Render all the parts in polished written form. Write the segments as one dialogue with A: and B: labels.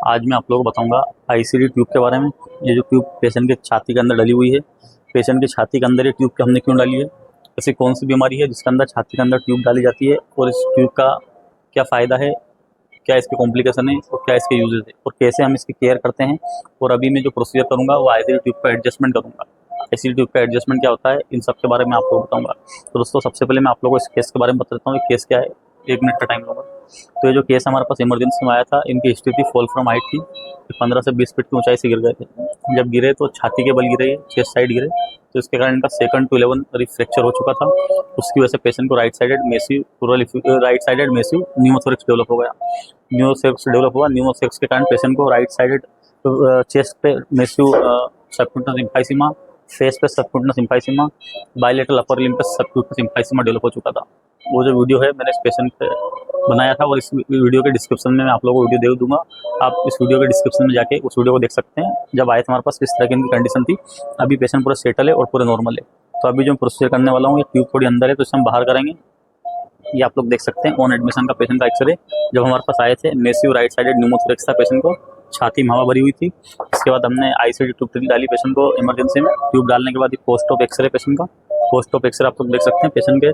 A: आज मैं आप लोगों को बताऊंगा आईसीडी ट्यूब के बारे में। ये जो ट्यूब पेशेंट के छाती के अंदर डली हुई है, पेशेंट की छाती के अंदर ये ट्यूब हमने क्यों डाली है, ऐसी कौन सी बीमारी है जिसके अंदर छाती के अंदर ट्यूब डाली जाती है, और इस ट्यूब का क्या फ़ायदा है, क्या इसके कॉम्प्लिकेशन है और क्या इसके यूजेस है, और कैसे हम इसकी केयर करते हैं। और अभी मैं जो प्रोसीजर करूँगा वो आईसीडी ट्यूब का एडजस्टमेंट करूँगा। आईसीडी ट्यूब का एडजस्टमेंट क्या होता है, इन सब के बारे में आपको बताऊँगा। तो दोस्तों सबसे पहले मैं आप लोगों को इस केस के बारे में बता देता हूँ। ये केस क्या है, 1 मिनट का टाइम लूँगा। तो ये जो केस हमारे पास इमरजेंसी में आया था, इनकी हिस्ट्री थी फॉल फ्रॉम हाइट की। 15 से 20 फीट की ऊंचाई से गिर गए थे। जब गिरे तो छाती के बल गिरे, चेस्ट साइड गिरे, तो इसके कारण इनका 2 to 11 रिब फ्रैक्चर हो चुका था। उसकी वजह से पेशेंट को right sided massive pneumothorax develop हो गया। न्यूमोथोरैक्स डेवलप हुआ। न्यूमोथोरैक्स के कारण पेशेंट को राइट साइडेड चेस्ट पे मेसिव सबक्यूटेनियस एम्फाइसीमा, फेस पे subcutaneous emphysema, bilateral upper limb पे सबक्यूटेनियस एम्फाइसीमा डेवलप हो चुका था। वो जो वीडियो है मैंने इस पेशेंट पे बनाया था, और इस वीडियो के डिस्क्रिप्शन में मैं आप लोगों को वीडियो दे दूंगा। आप इस वीडियो के डिस्क्रिप्शन में जाके उस वीडियो को देख सकते हैं। जब आए थे हमारे पास किस तरह की इनकी कंडीशन थी। अभी पेशेंट पूरा सेटल है और पूरे नॉर्मल है। तो अभी जो प्रोसीजर करने वाला हूँ, ये ट्यूब थोड़ी अंदर है तो इसे हम बाहर करेंगे। ये आप लोग देख सकते हैं ऑन एडमिशन का पेशेंट का एक्सरे। जब हमारे पास आए थे मेसिव राइट साइडेड न्यूमोथोरैक्स था पेशेंट को, छाती में हवा भरी हुई थी। इसके बाद हमने आईसीडी ट्यूब डाली पेशेंट को इमरजेंसी में। ट्यूब डालने के बाद ये पोस्ट ऑफ एक्सरे पेशेंट का, पोस्ट ऑफ एक्सरे आप लोग देख सकते हैं। पेशेंट के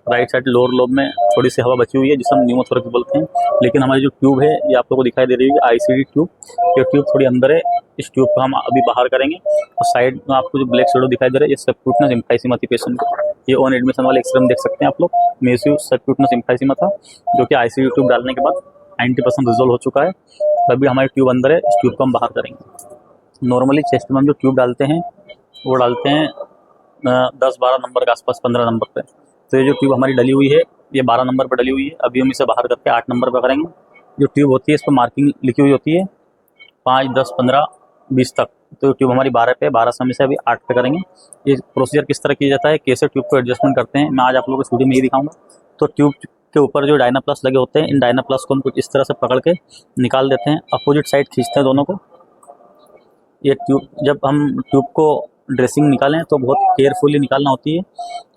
A: राइट साइड लोअर लोब में थोड़ी सी हवा बची हुई है जिसे हम न्यूमोथोरैक्स बोलते हैं। लेकिन हमारी जो ट्यूब है ये आप लोग को दिखाई दे रही है आईसीडी ट्यूब। ये ट्यूब थोड़ी अंदर है। इस ट्यूब को हम अभी बाहर करेंगे। और साइड में आपको जो ब्लैक शेडो दिखाई दे रहा है, ये सबक्यूटेनियस एम्फाइसीमा थी पेशेंट को। ये ऑन एडमिशन वाले एक्सरे में देख सकते हैं आप लोग, मेसिव सबक्यूटेनियस एम्फाइसीमा था, जो कि आईसीडी ट्यूब डालने के बाद 90% रिजोल्व हो चुका है। अभी हमारी ट्यूब अंदर है, इस ट्यूब को हम बाहर करेंगे। नॉर्मली चेस्ट में हम जो ट्यूब डालते हैं वो डालते हैं 10-12 नंबर के आसपास, 15 नंबर पे। तो ये जो ट्यूब हमारी डली हुई है ये 12 नंबर पर डली हुई है। अभी हम इसे बाहर करके 8 नंबर पर करेंगे। जो ट्यूब होती है इस पर मार्किंग लिखी हुई होती है 5, 10, 15, 20 तक। तो ट्यूब हमारी 12 पे, 12 से हम इसे अभी 8 पे करेंगे। ये प्रोसीजर किस तरह किया जाता है, कैसे ट्यूब को एडजस्टमेंट करते हैं, मैं आज आप लोगों को स्टूडियो में ही दिखाऊंगा। तो ट्यूब के ऊपर जो डायनाप्लास लगे होते हैं, इन डायनाप्लास को हम कुछ इस तरह से पकड़ के निकाल देते हैं। अपोजिट साइड खींचते हैं दोनों को। ये ट्यूब, जब हम ट्यूब को ड्रेसिंग निकालें तो बहुत केयरफुली निकालना होती है।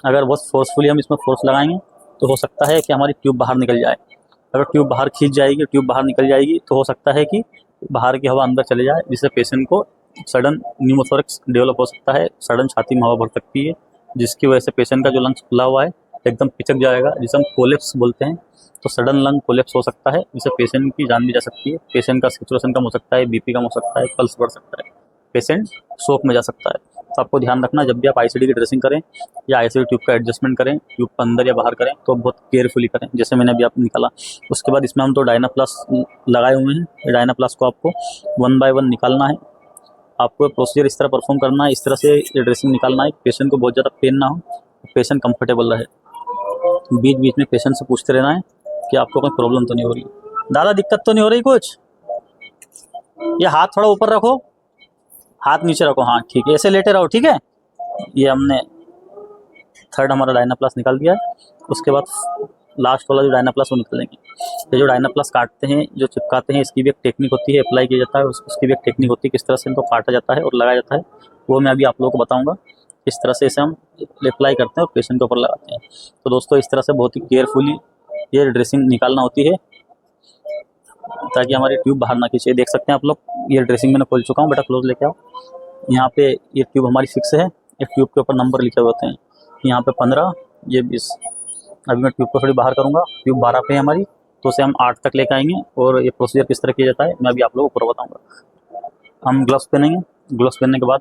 A: अगर बहुत फोर्सफुली हम इसमें फोर्स लगाएंगे तो हो सकता है कि हमारी ट्यूब बाहर निकल जाए। अगर ट्यूब बाहर खींच जाएगी, ट्यूब बाहर निकल जाएगी, तो हो सकता है कि बाहर की हवा अंदर चले जाए, जिससे पेशेंट को सडन न्यूमोथोरैक्स डेवलप हो सकता है। सडन छाती में हवा भर सकती है, जिसकी वजह से पेशेंट का जो लंग्स खुला हुआ है एकदम पिचक जाएगा, जिसे हम कोलेप्स बोलते हैं। तो सडन लंग कोलेप्स हो सकता है, जिससे पेशेंट की जान भी जा सकती है। पेशेंट का सैचुरेशन कम हो सकता है, बीपी कम हो सकता है, पल्स बढ़ सकता है, पेशेंट शॉक में जा सकता है। तो आपको ध्यान रखना, जब भी आप आईसीडी की ड्रेसिंग करें या आईसीडी ट्यूब का एडजस्टमेंट करें, ट्यूब को अंदर या बाहर करें, तो बहुत केयरफुली करें, जैसे मैंने अभी आप निकाला। उसके बाद इसमें हम तो डायनाप्लास लगाए हुए हैं। डायनाप्लास को आपको 1 by 1 निकालना है। आपको प्रोसीजर इस तरह परफॉर्म करना है, इस तरह से ये ड्रेसिंग निकालना है, पेशेंट को बहुत ज़्यादा पेन ना हो, पेशेंट कंफर्टेबल रहे। बीच बीच में पेशेंट से पूछते रहना है कि आपको कोई प्रॉब्लम तो नहीं हो रही, दादा दिक्कत तो नहीं हो रही कुछ। ये हाथ थोड़ा ऊपर रखो, हाथ नीचे रखो, हाँ ठीक है, ऐसे लेटे रहो, ठीक है। ये हमने थर्ड हमारा डायनाप्लास निकाल दिया है। उसके बाद लास्ट वाला जो डायनाप्लास वो निकालेंगे। ये जो डायनाप्लास काटते हैं, जो चिपकाते हैं, इसकी भी एक टेक्निक होती है, अप्लाई किया जाता है, उसकी भी एक टेक्निक होती है, किस तरह से इनको काटा जाता है और लगाया जाता है, वो मैं अभी आप लोगों को बताऊंगा। किस तरह से इसे हम अप्लाई करते हैं और पेशेंट के ऊपर लगाते हैं। तो दोस्तों इस तरह से बहुत ही केयरफुली ये ड्रेसिंग निकालना होती है, ताकि हमारी ट्यूब बाहर ना खींचे। देख सकते हैं आप लोग, ये ड्रेसिंग मैंने खोल चुका हूँ, बेटा क्लोज लेके आओ। यहाँ पे ये ट्यूब हमारी फिक्स है। ये ट्यूब के ऊपर नंबर लिखे हुए होते हैं, यहाँ पे 15, ये 20। अभी मैं ट्यूब को थोड़ी बाहर करूँगा। ट्यूब 12 पे है हमारी, तो उसे हम 8 तक लेकर आएंगे। और ये प्रोसीजर किस तरह किया जाता है मैं अभी आप लोगों को पूरा बताऊँगा। हम ग्लव्स पहनेंगे। ग्लव्स पहनने के बाद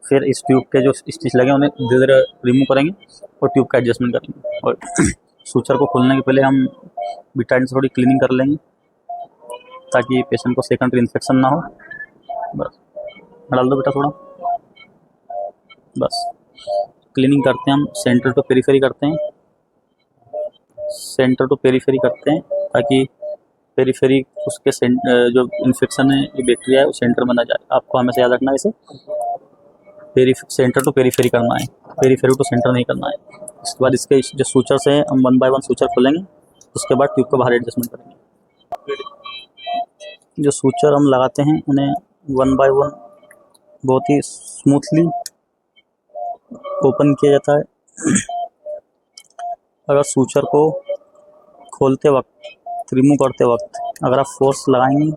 A: फिर इस ट्यूब के जो स्टिच लगे उन्हें धीरे धीरे रिमूव करेंगे और ट्यूब का एडजस्टमेंट करेंगे। और सूचर को खोलने के पहले हम बिटाइन से थोड़ी क्लीनिंग कर लेंगे, ताकि पेशेंट को सेकेंडरी इन्फेक्शन ना हो। बस डाल दो बेटा थोड़ा, बस क्लीनिंग करते हैं हम। सेंटर टू पेरीफेरी करते हैं, सेंटर टू पेरीफेरी करते हैं, ताकि पेरीफेरी उसके जो इन्फेक्शन है, जो बैक्टीरिया है, वो सेंटर में ना जाए। आपको हमेशा याद रखना है, इसे सेंटर टू पेरीफेरी करना है, पेरीफेरी टू सेंटर नहीं करना है। इसके बाद इसके जो सूचर्स हैं हम 1 by 1 सूचर खोलेंगे। उसके बाद ट्यूब को बाहर एडजस्टमेंट करेंगे। जो सूचर हम लगाते हैं उन्हें 1 by 1 बहुत ही स्मूथली ओपन किया जाता है। अगर सूचर को खोलते वक्त, रिमूव करते वक्त अगर आप फोर्स लगाएंगे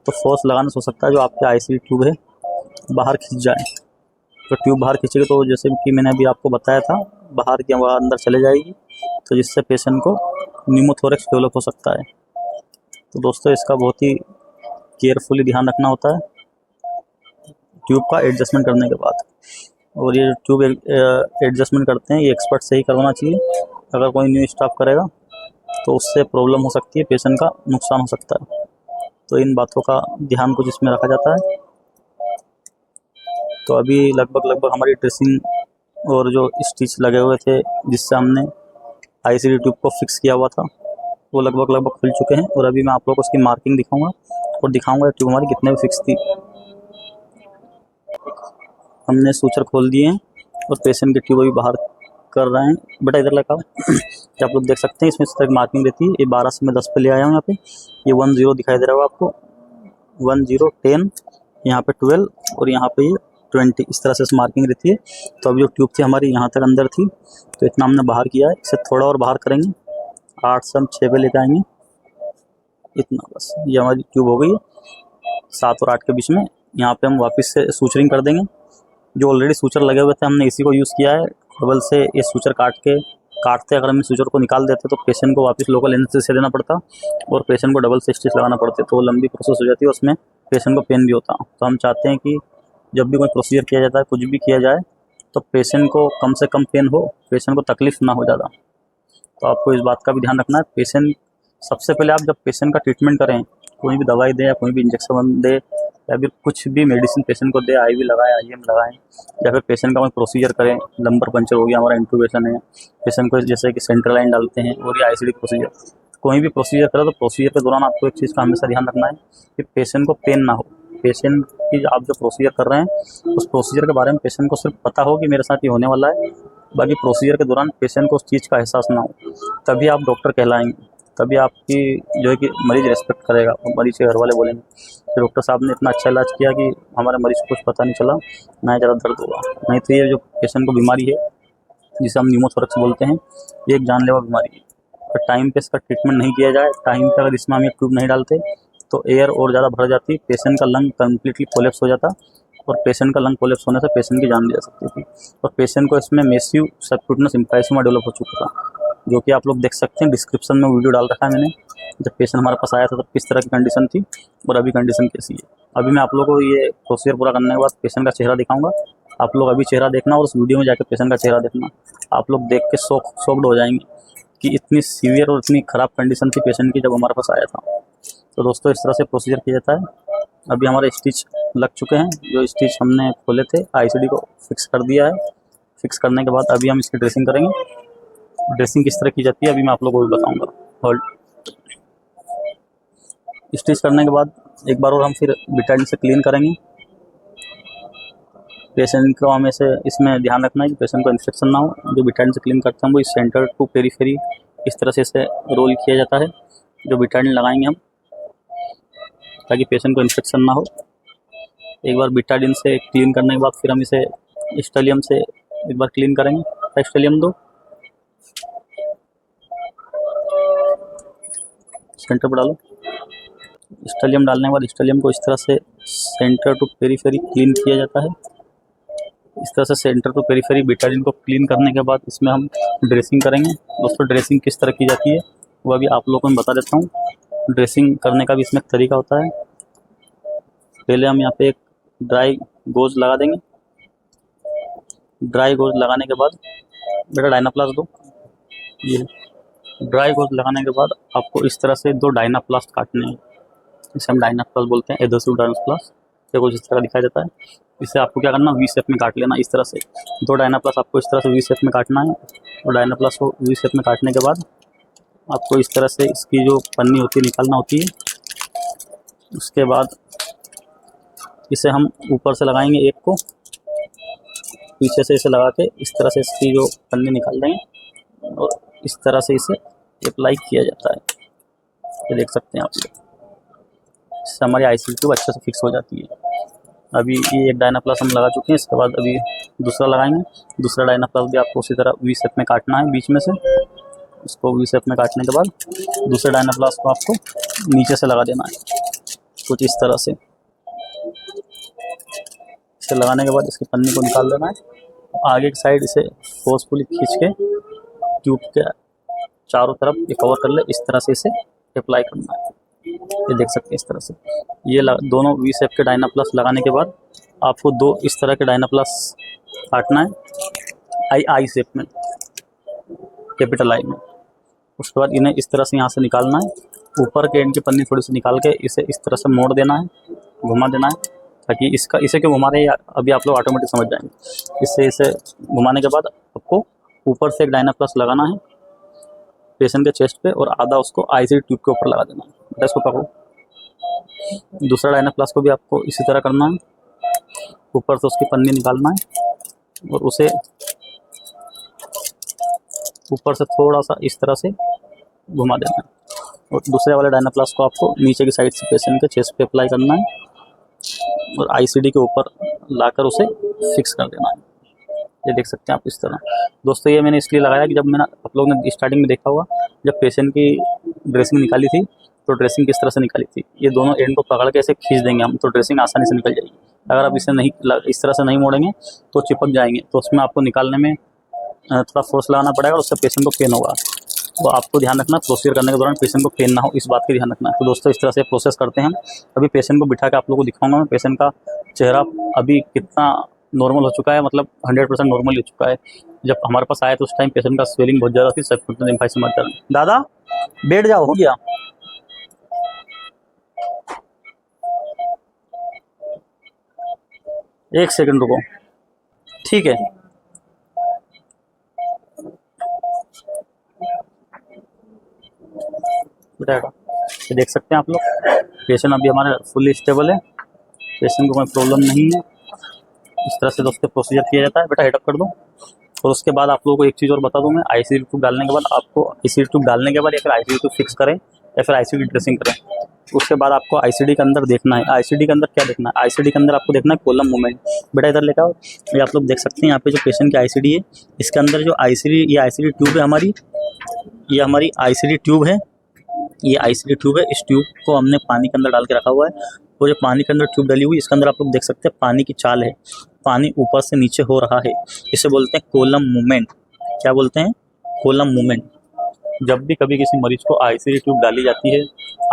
A: तो फोर्स लगाने से हो सकता है जो आपके आईसीडी ट्यूब है बाहर खींच जाए। तो ट्यूब बाहर खींचेगी तो जैसे कि मैंने अभी आपको बताया था, बाहर की हवा अंदर चले जाएगी, तो जिससे पेशेंट को न्यूमोथोरेक्स डेवलप हो सकता है। तो दोस्तों इसका बहुत ही केयरफुली ध्यान रखना होता है ट्यूब का एडजस्टमेंट करने के बाद। और ये ट्यूब एडजस्टमेंट करते हैं ये एक्सपर्ट से ही करवाना चाहिए। अगर कोई न्यू स्टाफ करेगा तो उससे प्रॉब्लम हो सकती है, पेशेंट का नुकसान हो सकता है। तो इन बातों का ध्यान कुछ इसमें रखा जाता है। तो अभी लगभग हमारी ड्रेसिंग और जो स्टिच लगे हुए थे जिससे हमने आईसीडी ट्यूब को फिक्स किया हुआ था वो लगभग खुल चुके हैं। और अभी मैं आप लोगों को उसकी मार्किंग दिखाऊंगा और दिखाऊंगा ट्यूब हमारी कितने में फिक्स थी। हमने सूचर खोल दिए हैं और पेशेंट की ट्यूब अभी बाहर कर रहे हैं। बेटा इधर लगा आप लोग देख सकते हैं इसमें इस तरह की मार्किंग रहती है। ये 12 से मैं 10 पे ले आया हूँ। यहाँ पे ये 10 दिखाई दे रहा होगा आपको, 10, 10, यहाँ पे 12 और यहाँ पे ये 20, इस तरह से मार्किंग रहती है। तो अभी जो ट्यूब थी हमारी यहाँ तक अंदर थी, तो इतना हमने बाहर किया है। इसे थोड़ा और बाहर करेंगे, 8 से हम 6 पे लेकर आएंगे, इतना बस। ये हमारी ट्यूब हो गई है 7 और 8 के बीच में। यहाँ पे हम वापस से सूचरिंग कर देंगे। जो ऑलरेडी सूचर लगे हुए थे हमने इसी को यूज़ किया है। डबल से ये सूचर काटते अगर हम सूचर को निकाल देते तो पेशेंट को वापस लोकल एनेस्थीसिया देना पड़ता और पेशेंट को डबल से स्टिच लगाना पड़ते, तो लंबी प्रोसेस हो जाती है, उसमें पेशेंट को पेन भी होता। तो हम चाहते हैं कि जब भी कोई प्रोसीजर किया जाता है, कुछ भी किया जाए, तो पेशेंट को कम से कम पेन हो, पेशेंट को तकलीफ ना हो ज़्यादा। तो आपको इस बात का भी ध्यान रखना है। पेशेंट सबसे पहले आप जब पेशेंट का ट्रीटमेंट करें, कोई भी दवाई दें या कोई भी इंजेक्शन दे या फिर कुछ भी मेडिसिन पेशेंट को दे, आईवी लगाएं, आईएम लगाएं, या फिर पेशेंट का कोई प्रोसीजर करें, लंबर पंचर हो गया, हमारा इंट्यूबेशन है, पेशेंट को जैसे कि सेंट्रल लाइन डालते हैं और ये आईसीडी प्रोसीजर, कोई भी प्रोसीजर करें तो प्रोसीजर के दौरान आपको एक चीज़ का हमेशा ध्यान रखना है कि पेशेंट को पेन ना हो। पेशेंट की आप जो प्रोसीजर कर रहे हैं उस प्रोसीजर के बारे में पेशेंट को सिर्फ पता हो कि मेरे साथ ये होने वाला है, बाकी प्रोसीजर के दौरान पेशेंट को उस चीज़ का एहसास ना हो। तभी आप डॉक्टर कहलाएंगे, तभी आपकी जो है कि मरीज़ रिस्पेक्ट करेगा और मरीज़ के घर वाले बोलेंगे कि डॉक्टर साहब ने इतना अच्छा इलाज किया कि हमारे मरीज़ को कुछ पता नहीं चला, ना ही ज़्यादा दर्द हुआ। नहीं तो ये जो पेशेंट को बीमारी है जिसे हम न्यूमोथोरेक्स बोलते हैं, ये एक जानलेवा बीमारी है। अगर टाइम पे इसका ट्रीटमेंट नहीं किया जाए, टाइम पे अगर इसमें हम एक ट्यूब नहीं डालते तो एयर और ज़्यादा भर जाती, पेशेंट का लंग कम्प्लीटली कोलेप्स हो जाता और पेशेंट का लंग कोलेप्स होने से पेशेंट की जान भी जा सकती थी। और पेशेंट को इसमें मैसिव सबक्यूटेनियस एम्फाइसीमा डेवलप हो चुका था, जो कि आप लोग देख सकते हैं। डिस्क्रिप्शन में वीडियो डाल रखा है मैंने, जब पेशेंट हमारे पास आया था तब किस तरह की कंडीशन थी और अभी कंडीशन कैसी है। अभी मैं आप लोगों को ये प्रोसीजर पूरा करने के बाद पेशेंट का चेहरा दिखाऊंगा। आप लोग अभी चेहरा देखना और उस वीडियो में जाकर पेशेंट का चेहरा देखना। आप लोग देख के शॉक्ड हो जाएंगे कि इतनी सीवियर और इतनी ख़राब कंडीशन थी पेशेंट की जब हमारे पास आया था। तो दोस्तों इस तरह से प्रोसीजर किया जाता है। अभी हमारे स्टिच लग चुके हैं, जो स्टिच हमने खोले थे आईसीडी को फिक्स कर दिया है। फिक्स करने के बाद अभी हम इसकी ड्रेसिंग करेंगे। ड्रेसिंग किस तरह की जाती है अभी मैं आप लोगों को भी बताऊंगा। और स्टिच करने के बाद एक बार और हम फिर बिटाडिन से क्लीन करेंगे। पेशेंट को हमें से इसमें ध्यान रखना है कि पेशेंट को इन्फेक्शन ना हो। जो बिटाडिन से क्लीन करते हैं वो इस सेंटर टू पेरीफेरी इस तरह से इसे रोल किया जाता है। जो बिटाडिन लगाएंगे हम ताकि पेशेंट को इन्फेक्शन ना हो। एक बार बिटाडिन से क्लीन करने के बाद फिर हम इसे स्टेलियम से एक बार क्लीन करेंगे। स्टेलियम दो सेंटर पर डालो। स्टेलियम डालने के बाद स्टेलियम को इस तरह से सेंटर टू पेरीफेरी क्लीन किया जाता है। इस तरह से सेंटर टू पेरीफेरी बिटाडिन को क्लीन करने के बाद इसमें हम ड्रेसिंग करेंगे। दोस्तों ड्रेसिंग किस तरह की जाती है वो अभी आप लोगों को मैं बता देता हूँ। ड्रेसिंग करने का भी इसमें एक तरीका होता है। पहले हम यहाँ पे एक ड्राई गोज लगा देंगे। ड्राई गोज लगाने के बाद बेटा डायनाप्लास्ट दो। ये ड्राई गोज लगाने के बाद आपको इस तरह से 2 डायनाप्लास्ट काटने हैं। इसे हम डायनाप्लास्ट बोलते हैं, एडहेसिव डायनाप्लास्ट। ये कुछ इस तरह दिखाया जाता है। इसे आपको क्या करना, वी शेप में काट लेना। इस तरह से 2 डायनाप्लास्ट आपको इस तरह से वी शेप में काटना है। और डायनाप्लास्ट को वी शेप में काटने के बाद आपको इस तरह से इसकी जो पन्नी होती है निकालना होती है। उसके बाद इसे हम ऊपर से लगाएंगे, एक को पीछे से इसे लगा के इस तरह से इसकी जो पन्नी निकाल देंगे और इस तरह से इसे अप्लाई किया जाता है। ये देख सकते हैं आप लोग। इससे हमारी आईसीडी ट्यूब अच्छे से फिक्स हो जाती है। अभी ये एक डायनाप्लास्ट हम लगा चुके हैं। इसके बाद अभी दूसरा लगाएंगे। दूसरा डायनाप्लास्ट भी आपको उसी तरह वी शेप में काटना है बीच में से। इसको वी शेप में काटने के बाद दूसरे डायनाप्लास्ट को आपको नीचे से लगा देना है। कुछ इस तरह से। इसे लगाने के बाद इसकी पन्नी को निकाल देना है, आगे की साइड इसे फोर्सफुली खींच के ट्यूब के चारों तरफ ये कवर कर ले, इस तरह से इसे अप्लाई करना है। ये देख सकते हैं इस तरह से। ये दोनों वी शेप के डायनाप्लस लगाने के बाद आपको दो इस तरह के डायनाप्लस काटना है, आई शेप में, कैपिटल आई में। उसके बाद इन्हें इस तरह से यहाँ से निकालना है, ऊपर के एंड की पन्नी थोड़ी सी निकाल के इसे इस तरह से मोड़ देना है, घुमा देना है, ताकि इसे क्यों घुमा रहे हैं अभी आप लोग ऑटोमेटिक समझ जाएंगे। इसे घुमाने के बाद आपको ऊपर से एक डायनाप्लस लगाना है पेशेंट के चेस्ट पे, और आधा उसको आईसीडी ट्यूब के ऊपर लगा देना है। बेटा इसको पकड़ो। दूसरा डायनाप्लस को भी आपको इसी तरह करना है, ऊपर से उसकी पन्नी निकालना है और उसे ऊपर से थोड़ा सा इस तरह से घुमा देना है, और दूसरे वाले डायनाप्लस को आपको नीचे की साइड से पेशेंट के चेस्ट पे अप्लाई करना है और आईसीडी के ऊपर लाकर उसे फिक्स कर देना है। ये देख सकते हैं आप इस तरह। दोस्तों ये मैंने इसलिए लगाया कि जब मैंने आप लोगों ने स्टार्टिंग में देखा होगा, जब पेशेंट की ड्रेसिंग निकाली थी तो ड्रेसिंग किस तरह से निकाली थी। ये दोनों एंड को पकड़ के ऐसे खींच देंगे हम, तो ड्रेसिंग आसानी से निकल जाएगी। अगर आप इसे नहीं इस तरह से नहीं मोड़ेंगे तो चिपक जाएंगे, तो उसमें आपको निकालने में थोड़ा फोर्स लगाना पड़ेगा और उससे पेशेंट को पेन होगा। तो आपको ध्यान रखना, प्रोसीजर करने के दौरान पेशेंट को पेन ना हो, इस बात का ध्यान रखना है। तो दोस्तों इस तरह से प्रोसेस करते हैं हम। अभी पेशेंट को बिठा के आप लोगों को दिखाऊंगा मैं पेशेंट का चेहरा अभी कितना नॉर्मल हो चुका है, मतलब 100% नॉर्मल हो चुका है। जब हमारे पास आया तो उस टाइम पेशेंट का स्वेलिंग बहुत ज़्यादा थी, सब भाई समझ कर। दादा बैठ जाओ, हो गया। एक सेकंड रुको, ठीक है। बेटा ये देख सकते हैं आप लोग, पेशेंट अभी हमारे फुली स्टेबल है, पेशेंट को कोई प्रॉब्लम नहीं है। इस तरह से दोस्तों प्रोसीजर किया जाता है। बेटा हेड अप कर दो। और उसके बाद आप लोगों को एक चीज़ और बता दूं मैं, आईसीडी ट्यूब डालने के बाद आपको आईसीडी ट्यूब डालने के बाद या फिर आईसीडी ट्यूब फिक्स करें या फिर आईसीडी ड्रेसिंग करें, उसके बाद आपको आईसीडी के अंदर देखना है। आईसीडी के अंदर क्या देखना है? आईसीडी के अंदर आपको देखना है कॉलम मूवमेंट। बेटा इधर लेकर आओ। ये आप लोग देख सकते हैं यहाँ पे जो पेशेंट की आईसीडी है, इसके अंदर जो ये आईसीडी ट्यूब है हमारी, ये हमारी आईसीडी ट्यूब है। ये आईसीडी ट्यूब है। इस ट्यूब को हमने पानी के अंदर डाल के रखा हुआ है, और जो पानी के अंदर ट्यूब डाली हुई, इसके अंदर आप लोग देख सकते हैं पानी की चाल है, पानी ऊपर से नीचे हो रहा है। इसे बोलते हैं कॉलम मूवमेंट। क्या बोलते हैं? Column movement. जब भी कभी किसी मरीज को आईसीडी ट्यूब डाली जाती है,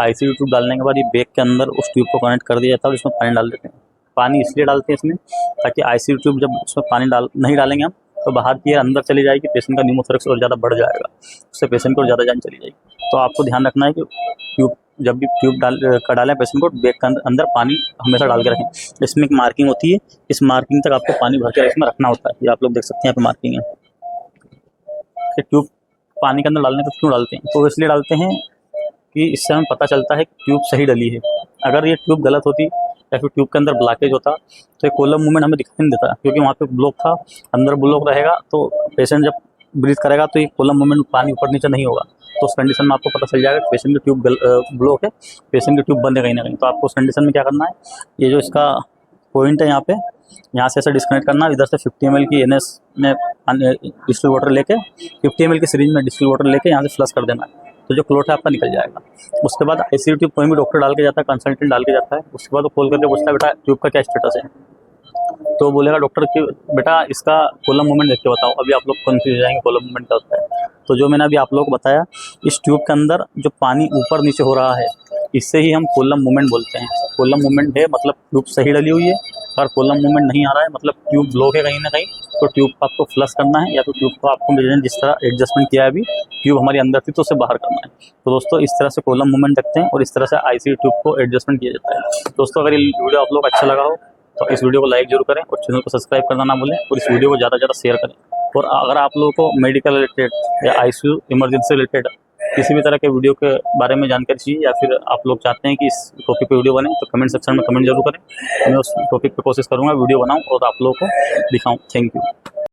A: आईसीडी ट्यूब डालने के बाद ये बैग के अंदर उस ट्यूब को कनेक्ट कर दिया जाता है और इसमें पानी डाल देते हैं। पानी इसलिए डालते हैं इसमें, ताकि आईसीडी ट्यूब जब उसमें पानी नहीं डालेंगे हम तो बाहर की एयर अंदर चली जाएगी, पेशेंट का न्यूमोथोरैक्स और ज़्यादा बढ़ जाएगा, उससे पेशेंट को और ज़्यादा जान चली जाएगी। तो आपको ध्यान रखना है कि जब भी ट्यूब डालें पेशेंट को, बैग के अंदर पानी हमेशा डाल के रखें। इसमें एक मार्किंग होती है, इस मार्किंग तक आपको पानी भर के इसमें रखना होता है। ये आप लोग देख सकते हैं यहाँ पे मार्किंग है। कि ट्यूब पानी के अंदर डालने का क्यों डालते हैं? तो इसलिए डालते हैं कि इससे हमें पता चलता है कि ट्यूब सही डली है। अगर ये ट्यूब गलत होती या फिर ट्यूब के अंदर ब्लॉकेज होता तो ये कॉलम मूवमेंट हमें दिखाई नहीं देता, क्योंकि वहाँ पे ब्लॉक था, अंदर ब्लॉक रहेगा तो पेशेंट जब ब्रीथ करेगा तो ये कॉलम मूवमेंट पानी ऊपर नीचे नहीं होगा। तो उस कंडीशन में आपको पता चल जाएगा कि पेशेंट की ट्यूब ब्लॉक है, पेशेंट की ट्यूब बंद है कहीं ना कहीं। तो आपको उस कंडीशन में क्या करना है, ये जो इसका पॉइंट है यहाँ से ऐसे डिस्कनेक्ट करना। इधर से 50 ml की NS में डिस्टिल वाटर लेके 50 ml की सीरीज में डिस्टिल वाटर लेके यहाँ से फ्लश कर देना है, तो जो क्लोट है आपका निकल जाएगा। उसके बाद आईसीडी ट्यूब कोई भी डॉक्टर डाल के जाता है, कंसल्टेंट डाल के जाता है, उसके बाद वो खोल करके पूछता है बेटा ट्यूब का क्या स्टेटस है। तो बोलेगा डॉक्टर कि बेटा इसका कॉलम मूवमेंट देख के बताओ। अभी आप लोग कंफ्यूज हो जाएंगे कॉलम मूवमेंट क्या होता है। तो जो मैंने अभी आप लोगों को बताया, इस ट्यूब के अंदर जो पानी ऊपर नीचे हो रहा है, इससे ही हम कॉलम मूवमेंट बोलते हैं। कॉलम मूवमेंट है मतलब ट्यूब सही डली हुई है, और कॉलम मूवमेंट नहीं आ रहा है मतलब ट्यूब ब्लॉक है कहीं ना कहीं। तो ट्यूब को आपको फ्लश करना है, या तो ट्यूब को आपको जिस तरह एडजस्टमेंट किया है अभी, ट्यूब हमारी अंदर थी तो उसे बाहर करना है। तो दोस्तों इस तरह से कॉलम मूवमेंट देखते हैं और इस तरह से आईसीडी ट्यूब को एडजस्टमेंट किया जाता है। दोस्तों अगर ये वीडियो आप लोग अच्छा लगा हो तो इस वीडियो को लाइक जरूर करें और चैनल को सब्सक्राइब करना ना भूलें, और इस वीडियो को ज़्यादा से ज़्यादा शेयर करें। और अगर आप लोगों को मेडिकल रिलेटेड या आईसीयू इमरजेंसी रिलेटेड किसी भी तरह के वीडियो के बारे में जानकारी चाहिए, या फिर आप लोग चाहते हैं कि इस टॉपिक पे वीडियो बने, तो कमेंट सेक्शन में कमेंट जरूर करें। मैं उस टॉपिक पे कोशिश करूँगा वीडियो बनाऊँ और आप लोगों को दिखाऊँ। Thank you.